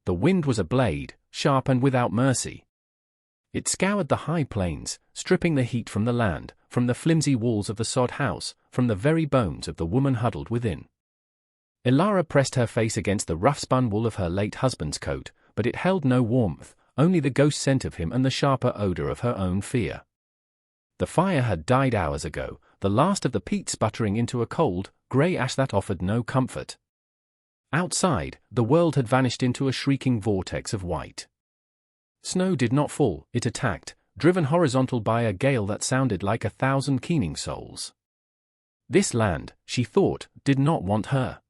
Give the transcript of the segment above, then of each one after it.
The wind was a blade, sharp and without mercy. It scoured the high plains, stripping the heat from the land, from the flimsy walls of the sod house, from the very bones of the woman huddled within. Ilara pressed her face against the rough-spun wool of her late husband's coat, but it held no warmth, only the ghost scent of him and the sharper odor of her own fear. The fire had died hours ago, the last of the peat sputtering into a cold, grey ash that offered no comfort. Outside, the world had vanished into a shrieking vortex of white. Snow did not fall, it attacked, driven horizontal by a gale that sounded like 1,000 keening souls. This land, she thought, did not want her.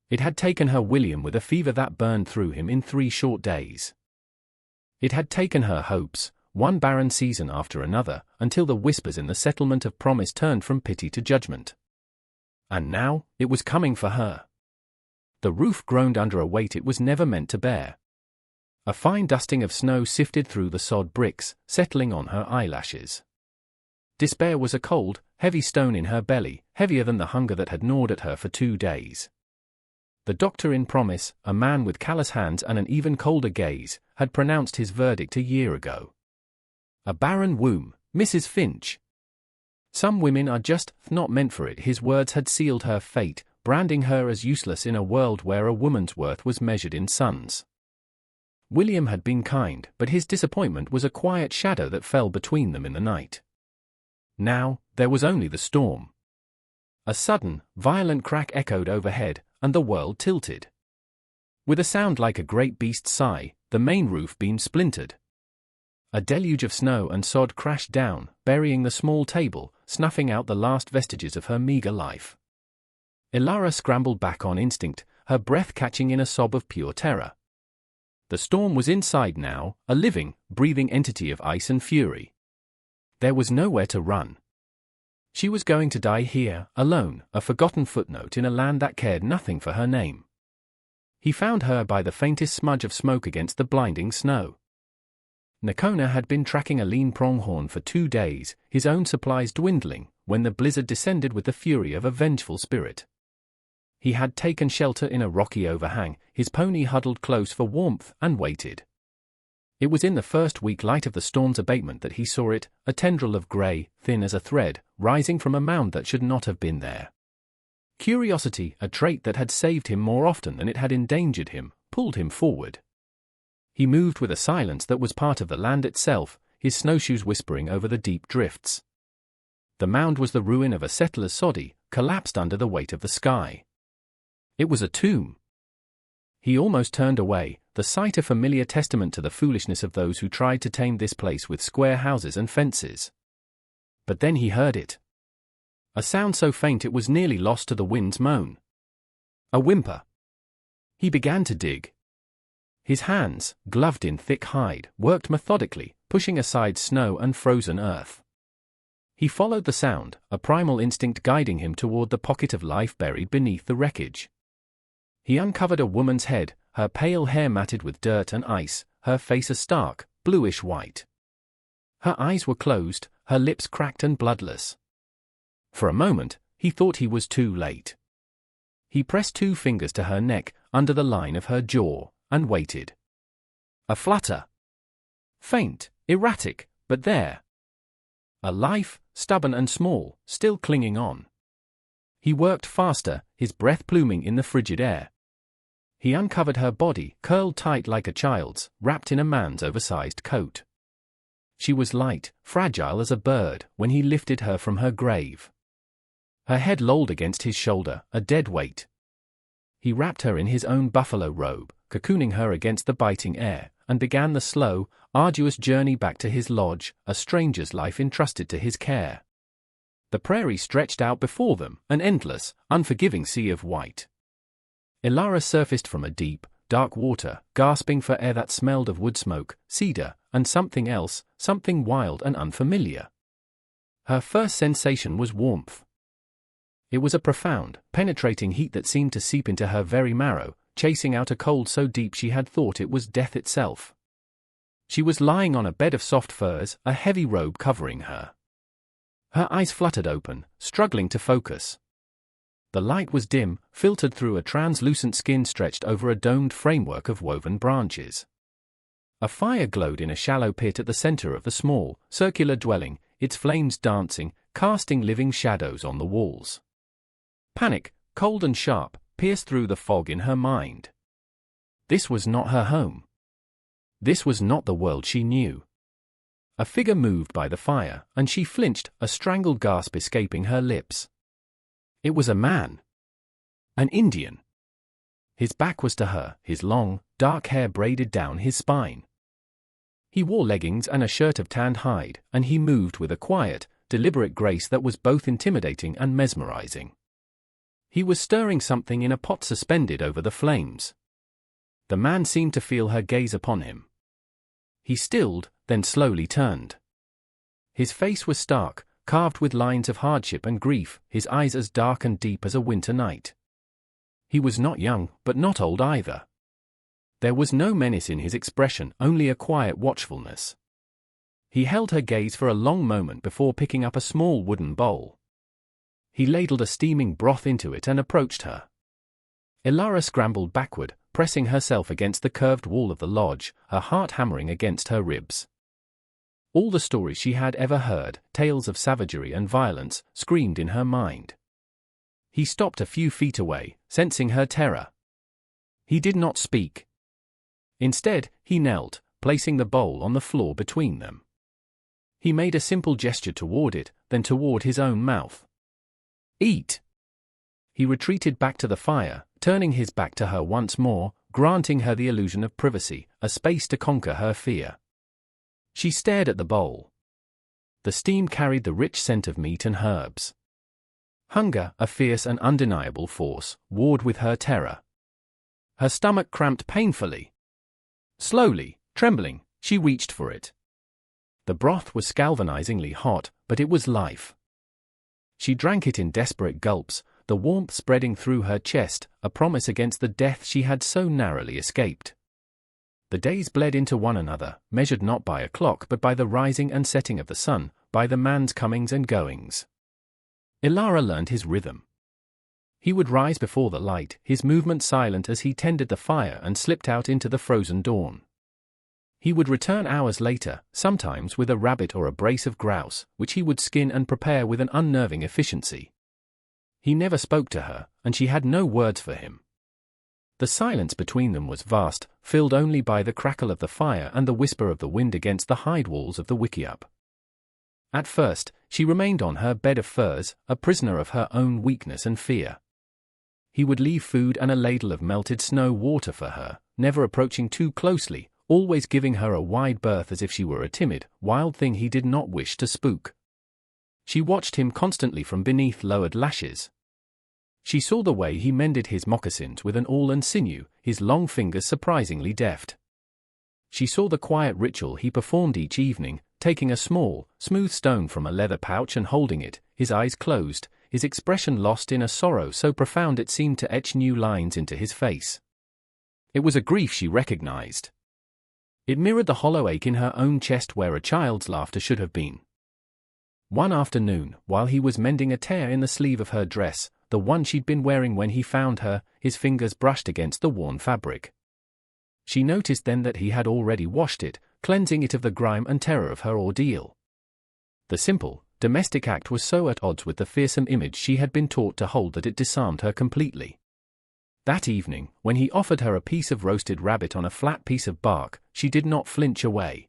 It had taken her William with a fever that burned through him in 3 short days. It had taken her hopes, one barren season after another, until the whispers in the settlement of promise turned from pity to judgment. And now, it was coming for her. The roof groaned under a weight it was never meant to bear. A fine dusting of snow sifted through the sod bricks, settling on her eyelashes. Despair was a cold, heavy stone in her belly, heavier than the hunger that had gnawed at her for 2 days. The doctor in promise, a man with callous hands and an even colder gaze, had pronounced his verdict a year ago. A barren womb, Mrs. Finch. Some women are just not meant for it. His words had sealed her fate, branding her as useless in a world where a woman's worth was measured in sons. William had been kind, but his disappointment was a quiet shadow that fell between them in the night. Now, there was only the storm. A sudden, violent crack echoed overhead, and the world tilted. With a sound like a great beast's sigh, the main roof beam splintered. A deluge of snow and sod crashed down, burying the small table, snuffing out the last vestiges of her meager life. Ilara scrambled back on instinct, her breath catching in a sob of pure terror. The storm was inside now, a living, breathing entity of ice and fury. There was nowhere to run. She was going to die here, alone, a forgotten footnote in a land that cared nothing for her name. He found her by the faintest smudge of smoke against the blinding snow. Nakona had been tracking a lean pronghorn for 2 days, his own supplies dwindling, when the blizzard descended with the fury of a vengeful spirit. He had taken shelter in a rocky overhang, his pony huddled close for warmth, and waited. It was in the first weak light of the storm's abatement that he saw it, a tendril of grey, thin as a thread, rising from a mound that should not have been there. Curiosity, a trait that had saved him more often than it had endangered him, pulled him forward. He moved with a silence that was part of the land itself, his snowshoes whispering over the deep drifts. The mound was the ruin of a settler's soddy, collapsed under the weight of the sky. It was a tomb. He almost turned away, the sight a familiar testament to the foolishness of those who tried to tame this place with square houses and fences. But then he heard it. A sound so faint it was nearly lost to the wind's moan. A whimper. He began to dig. His hands, gloved in thick hide, worked methodically, pushing aside snow and frozen earth. He followed the sound, a primal instinct guiding him toward the pocket of life buried beneath the wreckage. He uncovered a woman's head, her pale hair matted with dirt and ice, her face a stark, bluish white. Her eyes were closed, her lips cracked and bloodless. For a moment, he thought he was too late. He pressed 2 fingers to her neck, under the line of her jaw, and waited. A flutter. Faint, erratic, but there. A life, stubborn and small, still clinging on. He worked faster, his breath pluming in the frigid air. He uncovered her body, curled tight like a child's, wrapped in a man's oversized coat. She was light, fragile as a bird, when he lifted her from her grave. Her head lolled against his shoulder, a dead weight. He wrapped her in his own buffalo robe, cocooning her against the biting air, and began the slow, arduous journey back to his lodge, a stranger's life entrusted to his care. The prairie stretched out before them, an endless, unforgiving sea of white. Ilara surfaced from a deep, dark water, gasping for air that smelled of wood smoke, cedar, and something else, something wild and unfamiliar. Her first sensation was warmth. It was a profound, penetrating heat that seemed to seep into her very marrow, chasing out a cold so deep she had thought it was death itself. She was lying on a bed of soft furs, a heavy robe covering her. Her eyes fluttered open, struggling to focus. The light was dim, filtered through a translucent skin stretched over a domed framework of woven branches. A fire glowed in a shallow pit at the center of the small, circular dwelling, its flames dancing, casting living shadows on the walls. Panic, cold and sharp, pierced through the fog in her mind. This was not her home. This was not the world she knew. A figure moved by the fire, and she flinched, a strangled gasp escaping her lips. It was a man. An Indian. His back was to her, his long, dark hair braided down his spine. He wore leggings and a shirt of tanned hide, and he moved with a quiet, deliberate grace that was both intimidating and mesmerizing. He was stirring something in a pot suspended over the flames. The man seemed to feel her gaze upon him. He stilled, then slowly turned. His face was stark, carved with lines of hardship and grief, his eyes as dark and deep as a winter night. He was not young, but not old either. There was no menace in his expression, only a quiet watchfulness. He held her gaze for a long moment before picking up a small wooden bowl. He ladled a steaming broth into it and approached her. Ilara scrambled backward, pressing herself against the curved wall of the lodge, her heart hammering against her ribs. All the stories she had ever heard, tales of savagery and violence, screamed in her mind. He stopped a few feet away, sensing her terror. He did not speak. Instead, he knelt, placing the bowl on the floor between them. He made a simple gesture toward it, then toward his own mouth. "Eat!" He retreated back to the fire, turning his back to her once more, granting her the illusion of privacy, a space to conquer her fear. She stared at the bowl. The steam carried the rich scent of meat and herbs. Hunger, a fierce and undeniable force, warred with her terror. Her stomach cramped painfully. Slowly, trembling, she reached for it. The broth was galvanizingly hot, but it was life. She drank it in desperate gulps, the warmth spreading through her chest, a promise against the death she had so narrowly escaped. The days bled into one another, measured not by a clock but by the rising and setting of the sun, by the man's comings and goings. Ilara learned his rhythm. He would rise before the light, his movement silent as he tended the fire and slipped out into the frozen dawn. He would return hours later, sometimes with a rabbit or a brace of grouse, which he would skin and prepare with an unnerving efficiency. He never spoke to her, and she had no words for him. The silence between them was vast, filled only by the crackle of the fire and the whisper of the wind against the hide walls of the wickiup. At first, she remained on her bed of furs, a prisoner of her own weakness and fear. He would leave food and a ladle of melted snow water for her, never approaching too closely, always giving her a wide berth as if she were a timid, wild thing he did not wish to spook. She watched him constantly from beneath lowered lashes. She saw the way he mended his moccasins with an awl and sinew, his long fingers surprisingly deft. She saw the quiet ritual he performed each evening, taking a small, smooth stone from a leather pouch and holding it, his eyes closed, his expression lost in a sorrow so profound it seemed to etch new lines into his face. It was a grief she recognized. It mirrored the hollow ache in her own chest where a child's laughter should have been. One afternoon, while he was mending a tear in the sleeve of her dress, the one she'd been wearing when he found her, his fingers brushed against the worn fabric. She noticed then that he had already washed it, cleansing it of the grime and terror of her ordeal. The simple, domestic act was so at odds with the fearsome image she had been taught to hold that it disarmed her completely. That evening, when he offered her a piece of roasted rabbit on a flat piece of bark, she did not flinch away.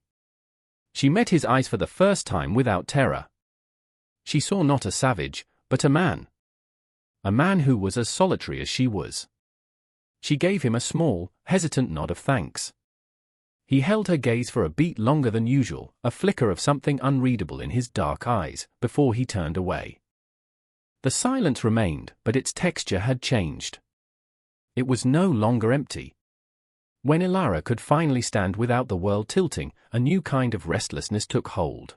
She met his eyes for the first time without terror. She saw not a savage, but a man. A man who was as solitary as she was. She gave him a small, hesitant nod of thanks. He held her gaze for a beat longer than usual, a flicker of something unreadable in his dark eyes, before he turned away. The silence remained, but its texture had changed. It was no longer empty. When Ilara could finally stand without the world tilting, a new kind of restlessness took hold.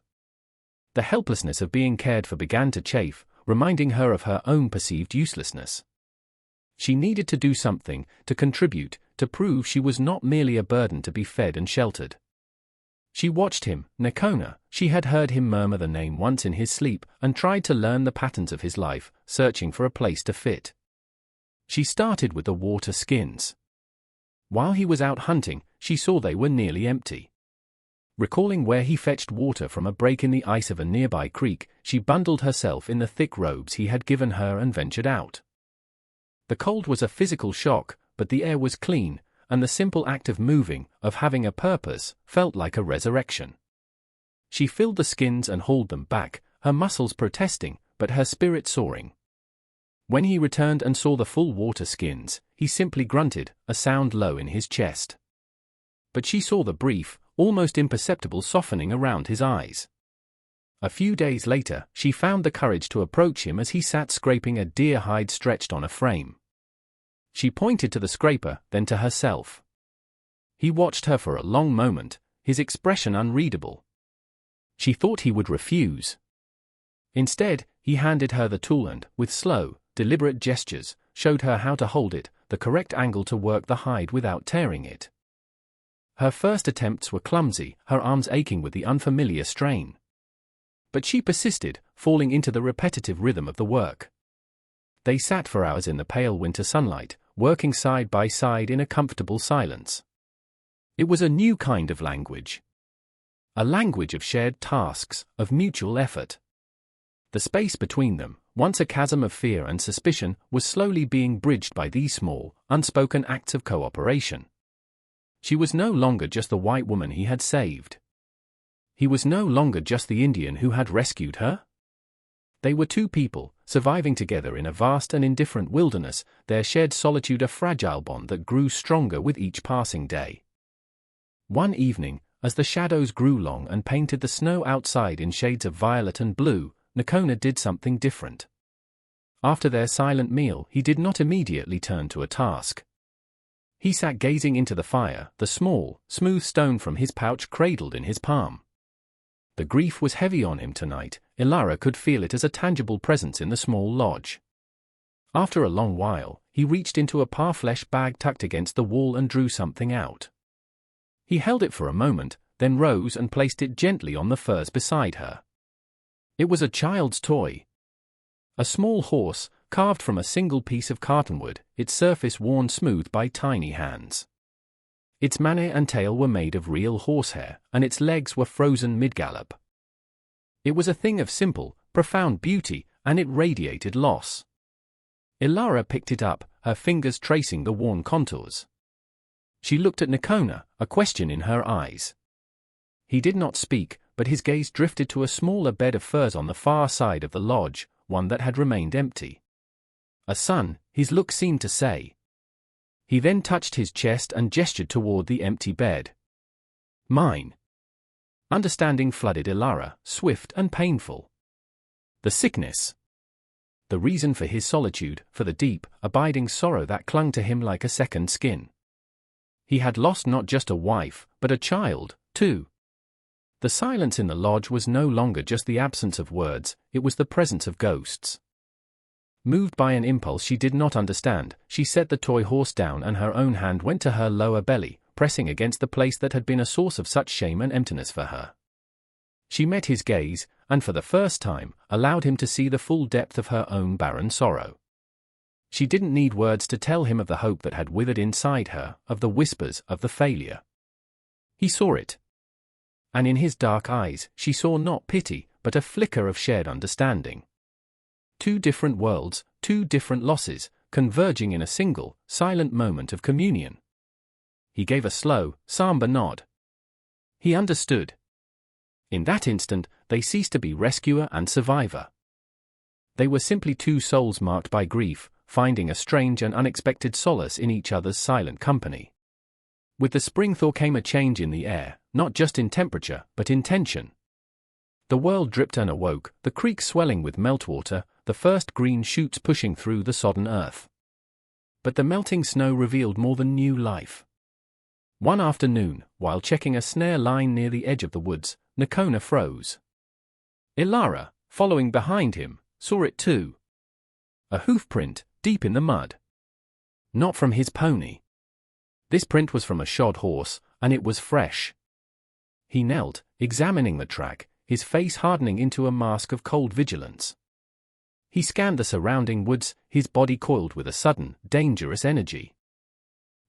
The helplessness of being cared for began to chafe, reminding her of her own perceived uselessness. She needed to do something, to contribute, to prove she was not merely a burden to be fed and sheltered. She watched him, Nakona. She had heard him murmur the name once in his sleep, and tried to learn the patterns of his life, searching for a place to fit. She started with the water skins. While he was out hunting, she saw they were nearly empty. Recalling where he fetched water from a break in the ice of a nearby creek, she bundled herself in the thick robes he had given her and ventured out. The cold was a physical shock, but the air was clean, and the simple act of moving, of having a purpose, felt like a resurrection. She filled the skins and hauled them back, her muscles protesting, but her spirit soaring. When he returned and saw the full water skins, he simply grunted, a sound low in his chest. But she saw the brief, almost imperceptible softening around his eyes. A few days later, she found the courage to approach him as he sat scraping a deer hide stretched on a frame. She pointed to the scraper, then to herself. He watched her for a long moment, his expression unreadable. She thought he would refuse. Instead, he handed her the tool and, with slow, deliberate gestures, showed her how to hold it, the correct angle to work the hide without tearing it. Her first attempts were clumsy, her arms aching with the unfamiliar strain. But she persisted, falling into the repetitive rhythm of the work. They sat for hours in the pale winter sunlight, working side by side in a comfortable silence. It was a new kind of language. A language of shared tasks, of mutual effort. The space between them, once a chasm of fear and suspicion, was slowly being bridged by these small, unspoken acts of cooperation. She was no longer just the white woman he had saved. He was no longer just the Indian who had rescued her. They were two people, surviving together in a vast and indifferent wilderness, their shared solitude a fragile bond that grew stronger with each passing day. One evening, as the shadows grew long and painted the snow outside in shades of violet and blue, Nakona did something different. After their silent meal, he did not immediately turn to a task. He sat gazing into the fire, the small, smooth stone from his pouch cradled in his palm. The grief was heavy on him tonight. Ilara could feel it as a tangible presence in the small lodge. After a long while, he reached into a parfleche bag tucked against the wall and drew something out. He held it for a moment, then rose and placed it gently on the furs beside her. It was a child's toy. A small horse, carved from a single piece of cartonwood, its surface worn smooth by tiny hands. Its mane and tail were made of real horsehair, and its legs were frozen mid-gallop. It was a thing of simple, profound beauty, and it radiated loss. Ilara picked it up, her fingers tracing the worn contours. She looked at Nakona, a question in her eyes. He did not speak, but his gaze drifted to a smaller bed of furs on the far side of the lodge, one that had remained empty. A son, his look seemed to say. He then touched his chest and gestured toward the empty bed. Mine. Understanding flooded Ilara, swift and painful. The sickness. The reason for his solitude, for the deep, abiding sorrow that clung to him like a second skin. He had lost not just a wife, but a child, too. The silence in the lodge was no longer just the absence of words, it was the presence of ghosts. Moved by an impulse she did not understand, she set the toy horse down and her own hand went to her lower belly, pressing against the place that had been a source of such shame and emptiness for her. She met his gaze, and for the first time, allowed him to see the full depth of her own barren sorrow. She didn't need words to tell him of the hope that had withered inside her, of the whispers, of the failure. He saw it. And in his dark eyes, she saw not pity, but a flicker of shared understanding. Two different worlds, two different losses, converging in a single, silent moment of communion. He gave a slow, somber nod. He understood. In that instant, they ceased to be rescuer and survivor. They were simply two souls marked by grief, finding a strange and unexpected solace in each other's silent company. With the spring thaw came a change in the air, not just in temperature, but in tension. The world dripped and awoke, the creek swelling with meltwater, the first green shoots pushing through the sodden earth. But the melting snow revealed more than new life. One afternoon, while checking a snare line near the edge of the woods, Nakona froze. Ilara, following behind him, saw it too. A hoof print, deep in the mud. Not from his pony. This print was from a shod horse, and it was fresh. He knelt, examining the track, his face hardening into a mask of cold vigilance. He scanned the surrounding woods, his body coiled with a sudden, dangerous energy.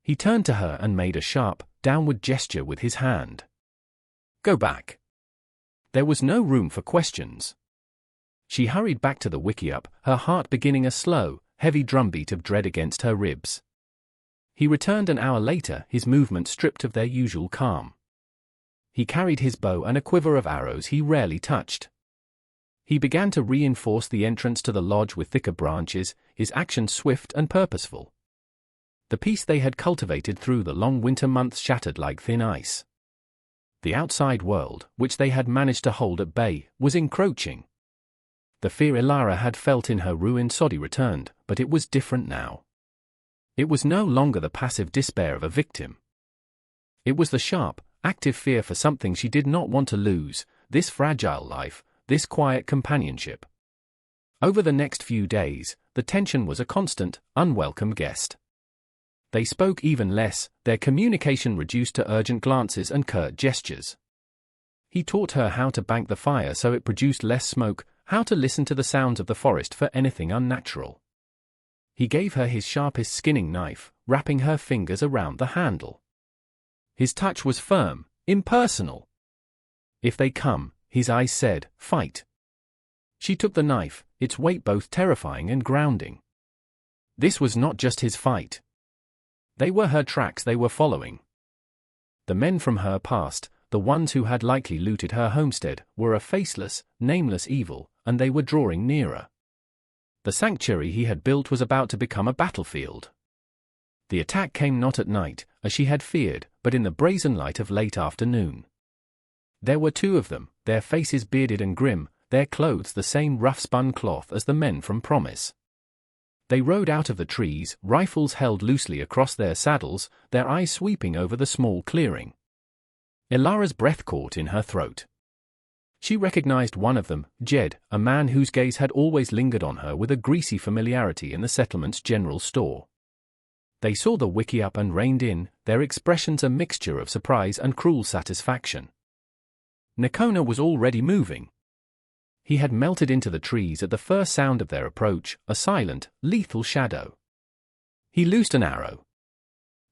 He turned to her and made a sharp, downward gesture with his hand. "Go back." There was no room for questions. She hurried back to the wickiup, her heart beginning a slow, heavy drumbeat of dread against her ribs. He returned an hour later, his movements stripped of their usual calm. He carried his bow and a quiver of arrows he rarely touched. He began to reinforce the entrance to the lodge with thicker branches, his actions swift and purposeful. The peace they had cultivated through the long winter months shattered like thin ice. The outside world, which they had managed to hold at bay, was encroaching. The fear Ilara had felt in her ruined Sodi returned, but it was different now. It was no longer the passive despair of a victim. It was the sharp, active fear for something she did not want to lose, this fragile life, this quiet companionship. Over the next few days, the tension was a constant, unwelcome guest. They spoke even less, their communication reduced to urgent glances and curt gestures. He taught her how to bank the fire so it produced less smoke, how to listen to the sounds of the forest for anything unnatural. He gave her his sharpest skinning knife, wrapping her fingers around the handle. His touch was firm, impersonal. "If they come," his eyes said, "fight." She took the knife, its weight both terrifying and grounding. This was not just his fight. They were her tracks they were following. The men from her past, the ones who had likely looted her homestead, were a faceless, nameless evil, and they were drawing nearer. The sanctuary he had built was about to become a battlefield. The attack came not at night, as she had feared, but in the brazen light of late afternoon. There were two of them, their faces bearded and grim, their clothes the same rough-spun cloth as the men from Promise. They rode out of the trees, rifles held loosely across their saddles, their eyes sweeping over the small clearing. Ilara's breath caught in her throat. She recognized one of them, Jed, a man whose gaze had always lingered on her with a greasy familiarity in the settlement's general store. They saw the wickiup and reined in, their expressions a mixture of surprise and cruel satisfaction. Nakona was already moving. He had melted into the trees at the first sound of their approach, a silent, lethal shadow. He loosed an arrow.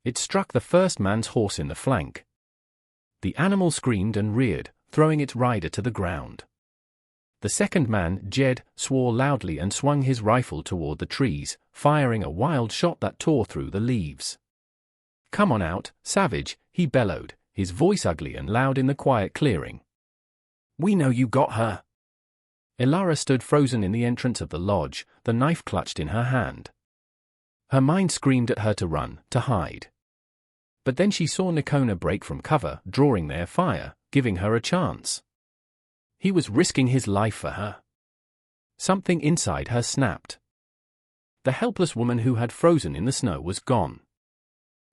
It struck the first man's horse in the flank. The animal screamed and reared, throwing its rider to the ground. The second man, Jed, swore loudly and swung his rifle toward the trees, firing a wild shot that tore through the leaves. "Come on out, savage," he bellowed, his voice ugly and loud in the quiet clearing. "We know you got her." Ilara stood frozen in the entrance of the lodge, the knife clutched in her hand. Her mind screamed at her to run, to hide. But then she saw Nakona break from cover, drawing their fire, giving her a chance. He was risking his life for her. Something inside her snapped. The helpless woman who had frozen in the snow was gone.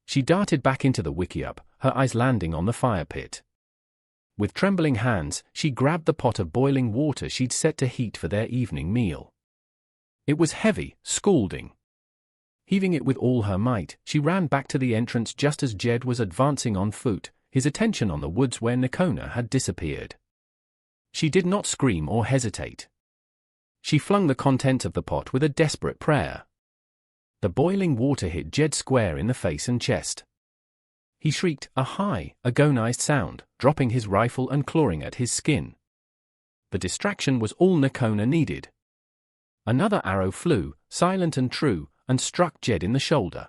She darted back into the wickiup, her eyes landing on the fire pit. With trembling hands, she grabbed the pot of boiling water she'd set to heat for their evening meal. It was heavy, scalding. Heaving it with all her might, she ran back to the entrance just as Jed was advancing on foot, his attention on the woods where Nakona had disappeared. She did not scream or hesitate. She flung the contents of the pot with a desperate prayer. The boiling water hit Jed square in the face and chest. He shrieked, a high, agonized sound, dropping his rifle and clawing at his skin. The distraction was all Nakona needed. Another arrow flew, silent and true, and struck Jed in the shoulder.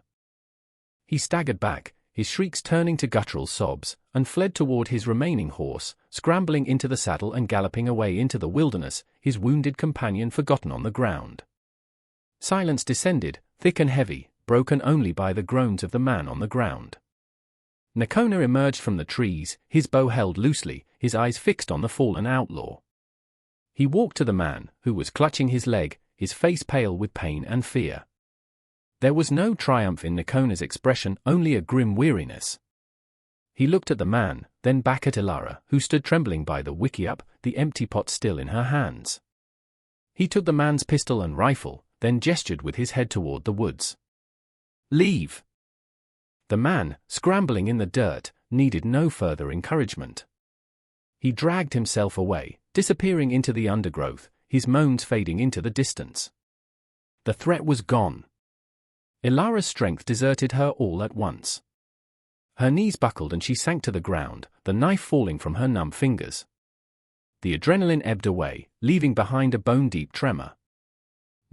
He staggered back, his shrieks turning to guttural sobs, and fled toward his remaining horse, scrambling into the saddle and galloping away into the wilderness, his wounded companion forgotten on the ground. Silence descended, thick and heavy, broken only by the groans of the man on the ground. Nakona emerged from the trees, his bow held loosely, his eyes fixed on the fallen outlaw. He walked to the man, who was clutching his leg, his face pale with pain and fear. There was no triumph in Nakona's expression, only a grim weariness. He looked at the man, then back at Ilara, who stood trembling by the wickiup, the empty pot still in her hands. He took the man's pistol and rifle, then gestured with his head toward the woods. "Leave!" The man, scrambling in the dirt, needed no further encouragement. He dragged himself away, disappearing into the undergrowth, his moans fading into the distance. The threat was gone. Ilara's strength deserted her all at once. Her knees buckled and she sank to the ground, the knife falling from her numb fingers. The adrenaline ebbed away, leaving behind a bone-deep tremor.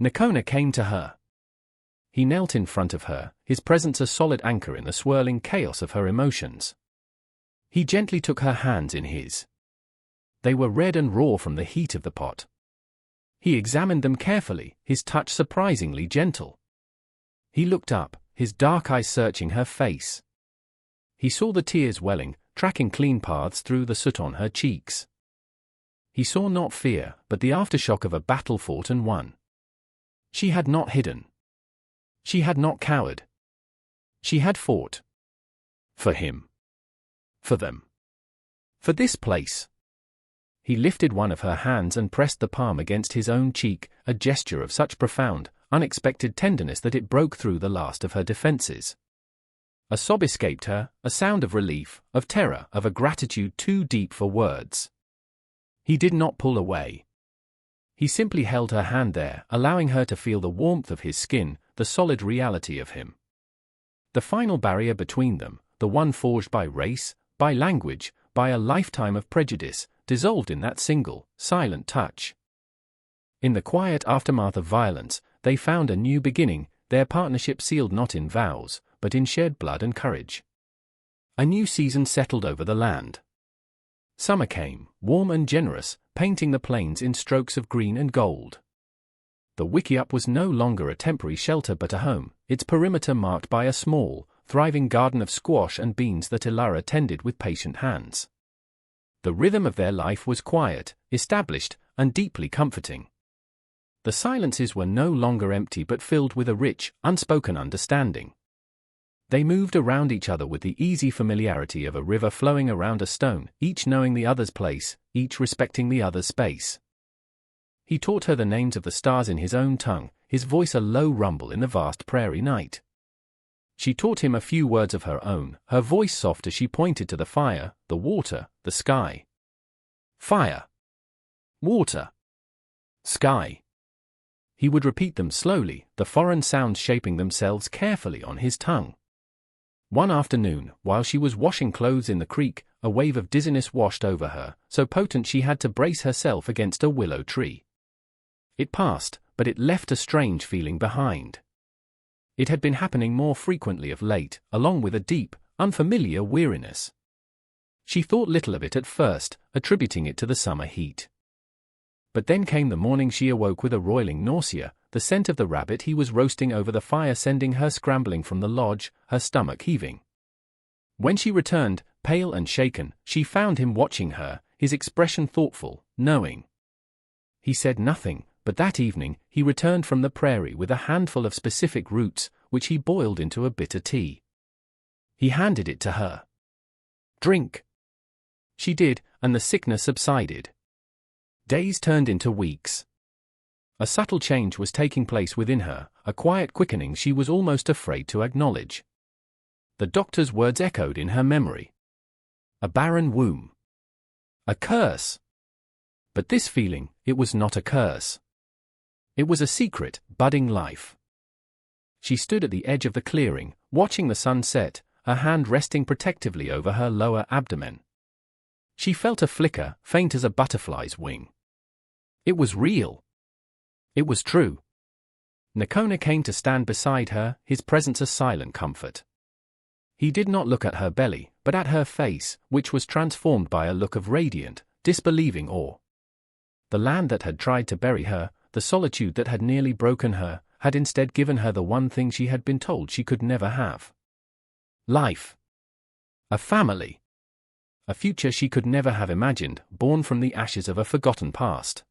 Nakona came to her. He knelt in front of her, his presence a solid anchor in the swirling chaos of her emotions. He gently took her hands in his. They were red and raw from the heat of the pot. He examined them carefully, his touch surprisingly gentle. He looked up, his dark eyes searching her face. He saw the tears welling, tracking clean paths through the soot on her cheeks. He saw not fear, but the aftershock of a battle fought and won. She had not hidden. She had not cowered. She had fought. For him. For them. For this place. He lifted one of her hands and pressed the palm against his own cheek, a gesture of such profound, unexpected tenderness that it broke through the last of her defenses. A sob escaped her, a sound of relief, of terror, of a gratitude too deep for words. He did not pull away. He simply held her hand there, allowing her to feel the warmth of his skin, the solid reality of him. The final barrier between them, the one forged by race, by language, by a lifetime of prejudice, dissolved in that single, silent touch. In the quiet aftermath of violence, they found a new beginning, their partnership sealed not in vows, but in shed blood and courage. A new season settled over the land. Summer came, warm and generous, painting the plains in strokes of green and gold. The wickiup was no longer a temporary shelter but a home, its perimeter marked by a small, thriving garden of squash and beans that Ilara tended with patient hands. The rhythm of their life was quiet, established, and deeply comforting. The silences were no longer empty but filled with a rich, unspoken understanding. They moved around each other with the easy familiarity of a river flowing around a stone, each knowing the other's place, each respecting the other's space. He taught her the names of the stars in his own tongue, his voice a low rumble in the vast prairie night. She taught him a few words of her own, her voice soft as she pointed to the fire, the water, the sky. Fire. Water. Sky. He would repeat them slowly, the foreign sounds shaping themselves carefully on his tongue. One afternoon, while she was washing clothes in the creek, a wave of dizziness washed over her, so potent she had to brace herself against a willow tree. It passed, but it left a strange feeling behind. It had been happening more frequently of late, along with a deep, unfamiliar weariness. She thought little of it at first, attributing it to the summer heat. But then came the morning she awoke with a roiling nausea, the scent of the rabbit he was roasting over the fire sending her scrambling from the lodge, her stomach heaving. When she returned, pale and shaken, she found him watching her, his expression thoughtful, knowing. He said nothing, but that evening, he returned from the prairie with a handful of specific roots, which he boiled into a bitter tea. He handed it to her. "Drink." She did, and the sickness subsided. Days turned into weeks. A subtle change was taking place within her, a quiet quickening she was almost afraid to acknowledge. The doctor's words echoed in her memory. A barren womb. A curse. But this feeling, it was not a curse. It was a secret, budding life. She stood at the edge of the clearing, watching the sun set, her hand resting protectively over her lower abdomen. She felt a flicker, faint as a butterfly's wing. It was real. It was true. Nakona came to stand beside her, his presence a silent comfort. He did not look at her belly, but at her face, which was transformed by a look of radiant, disbelieving awe. The land that had tried to bury her, the solitude that had nearly broken her, had instead given her the one thing she had been told she could never have. Life. A family. A future she could never have imagined, born from the ashes of a forgotten past.